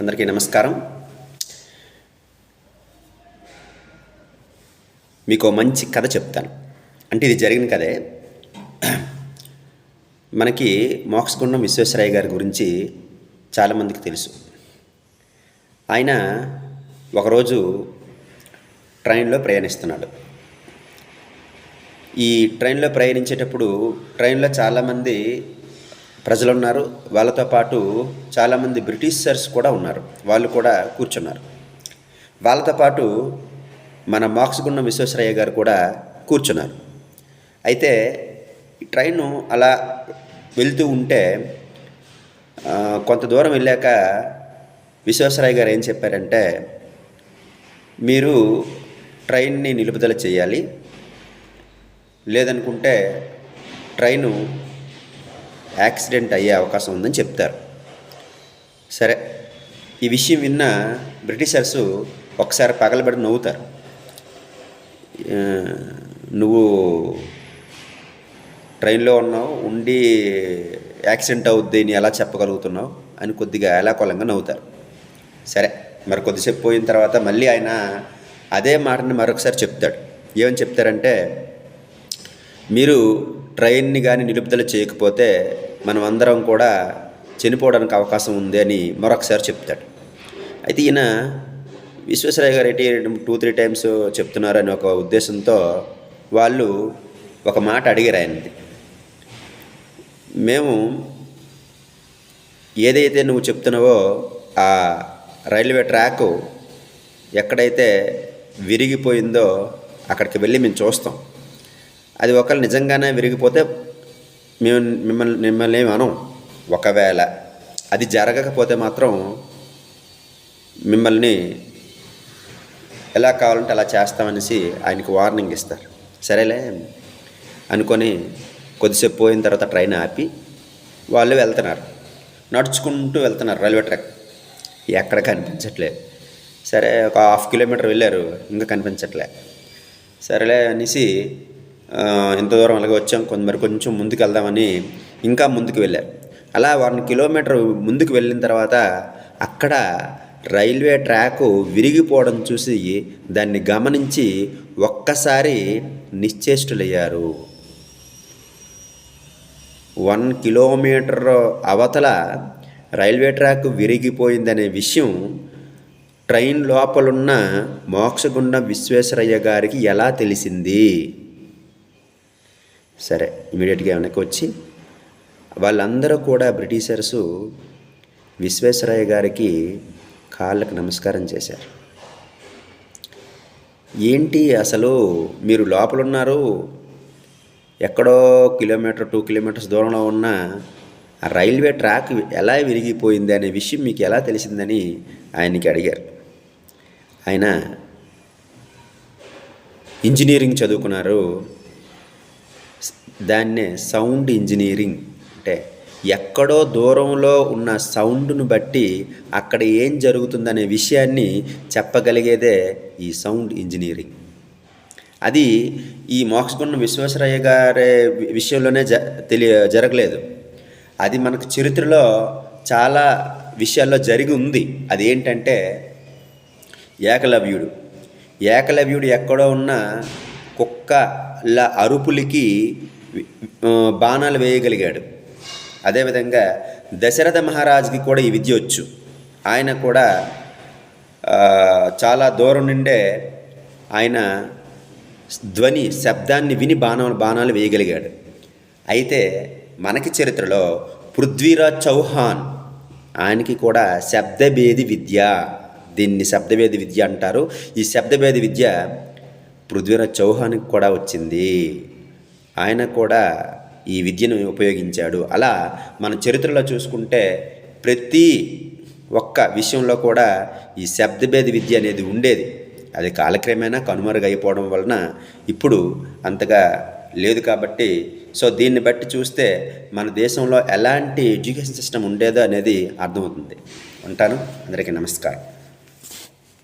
అందరికీ నమస్కారం. మీకు మంచి కథ చెప్తాను. అంటే ఇది జరిగిన కథే. మనకి మోక్షగుండం విశ్వేశ్వరయ్య గారి గురించి చాలామందికి తెలుసు. ఆయన ఒకరోజు ట్రైన్లో ప్రయాణిస్తున్నాడు. ఈ ట్రైన్లో ప్రయాణించేటప్పుడు ట్రైన్లో చాలామంది ప్రజలు ఉన్నారు. వాళ్ళతో పాటు చాలామంది బ్రిటిషర్స్ కూడా ఉన్నారు. వాళ్ళు కూడా కూర్చున్నారు. వాళ్ళతో పాటు మన మోక్షగుండం విశ్వేశ్వరయ్య గారు కూడా కూర్చున్నారు. అయితే ఈ ట్రైను అలా వెళ్తూ ఉంటే కొంత దూరం వెళ్ళాక విశ్వేశ్వరయ్య గారు ఏం చెప్పారంటే, మీరు ట్రైన్ని నిలుపుదల చేయాలి, లేదనుకుంటే ట్రైను యాక్సిడెంట్ అయ్యే అవకాశం ఉందని చెప్తారు. సరే, ఈ విషయం విన్న బ్రిటిషర్సు ఒకసారి పగలబడి నవ్వుతారు. నువ్వు ట్రైన్లో ఉన్నావు, ఉండి యాక్సిడెంట్ అవుద్ది అని ఎలా చెప్పగలుగుతున్నావు అని కొద్దిగా ఎలాకోలంగా నవ్వుతారు. సరే, మరి కొద్దిసేపు పోయిన తర్వాత మళ్ళీ ఆయన అదే మాటని మరొకసారి చెప్తాడు. ఏమని చెప్తారంటే, మీరు ట్రైన్ని కానీ నిలుపుదల చేయకపోతే మనం అందరం కూడా చనిపోవడానికి అవకాశం ఉంది అని మరొకసారి చెప్తాడు. అయితే ఈయన విశ్వేశ్వరయ్య గారు 2-3 టైమ్స్ చెప్తున్నారు అని ఒక ఉద్దేశంతో వాళ్ళు ఒక మాట అడిగారు ఆయనది. మేము ఏదైతే నువ్వు చెప్తున్నావో ఆ రైల్వే ట్రాక్ ఎక్కడైతే విరిగిపోయిందో అక్కడికి వెళ్ళి మేము చూస్తాం. అది ఒకవేళ నిజంగానే విరిగిపోతే మేము మిమ్మల్ని ఏమి అనం. ఒకవేళ అది జరగకపోతే మాత్రం మిమ్మల్ని ఎలా కావాలంటే అలా చేస్తామనేసి ఆయనకి వార్నింగ్ ఇస్తారు. సరేలే అనుకొని కొద్దిసేపు పోయిన తర్వాత ట్రైన్ ఆపి వాళ్ళు వెళ్తున్నారు. నడుచుకుంటూ వెళ్తున్నారు రైల్వే ట్రాక్. ఎక్కడ కనిపించట్లేదు. సరే, ఒక 1/2 కిలోమీటర్ వెళ్ళారు, ఇంకా కనిపించట్లే. సరేలే అనేసి ఇంత దూరం అలాగే వచ్చాం, కొంచెం ముందుకు వెళ్దామని ఇంకా ముందుకు వెళ్ళారు. అలా 1 కిలోమీటర్ ముందుకు వెళ్ళిన తర్వాత అక్కడ రైల్వే ట్రాకు విరిగిపోవడం చూసి దాన్ని గమనించి ఒక్కసారి నిశ్చేష్టులయ్యారు. 1 కిలోమీటర్ అవతల రైల్వే ట్రాక్ విరిగిపోయిందనే విషయం ట్రైన్ లోపలున్న మోక్షగుండం విశ్వేశ్వరయ్య గారికి ఎలా తెలిసింది? సరే, ఇమీడియట్గా వెనక్కి వచ్చి వాళ్ళందరూ కూడా బ్రిటిషర్సు విశ్వేశ్వరయ్య గారికి కాళ్ళకు నమస్కారం చేశారు. ఏంటి అసలు మీరు లోపలున్నారు, ఎక్కడో 2 కిలోమీటర్స్ దూరంలో ఉన్న ఆ రైల్వే ట్రాక్ ఎలా విరిగిపోయింది అనే విషయం మీకు ఎలా తెలిసిందని ఆయనకి అడిగారు. ఆయన ఇంజనీరింగ్ చదువుకున్నారు. దాన్నే సౌండ్ ఇంజనీరింగ్ అంటే ఎక్కడో దూరంలో ఉన్న సౌండ్ను బట్టి అక్కడ ఏం జరుగుతుందనే విషయాన్ని చెప్పగలిగేదే ఈ సౌండ్ ఇంజనీరింగ్. అది ఈ మోక్షగుండం విశ్వేశ్వరయ్య గారి విషయంలోనే జరగలేదు. అది మనకు చరిత్రలో చాలా విషయాల్లో జరిగి ఉంది. అది ఏంటంటే ఏకలవ్యుడు ఎక్కడో ఉన్న కుక్కల అరుపులకి బాణాలు వేయగలిగాడు. అదేవిధంగా దశరథ మహారాజుకి కూడా ఈ విద్య వచ్చు. ఆయన కూడా చాలా దూరం నుండే ఆయన శబ్దాన్ని విని బాణాలు వేయగలిగాడు. అయితే మనకి చరిత్రలో పృథ్వీరాజ్ చౌహాన్, ఆయనకి కూడా శబ్దభేది విద్య, దీన్ని శబ్దభేది విద్య అంటారు. ఈ శబ్దభేది విద్య పృథ్వీరాజ్ చౌహాన్కి కూడా వచ్చింది. ఆయన కూడా ఈ విద్యను ఉపయోగించాడు. అలా మన చరిత్రలో చూసుకుంటే ప్రతి ఒక్క విషయంలో కూడా ఈ శబ్దభేద విద్య అనేది ఉండేది. అది కాలక్రమేణా కనుమరుగైపోవడం వలన ఇప్పుడు అంతగా లేదు. కాబట్టి దీన్ని బట్టి చూస్తే మన దేశంలో ఎలాంటి ఎడ్యుకేషన్ సిస్టమ్ ఉండేదో అనేది అర్థమవుతుంది. ఉంటాను. అందరికీ నమస్కారం.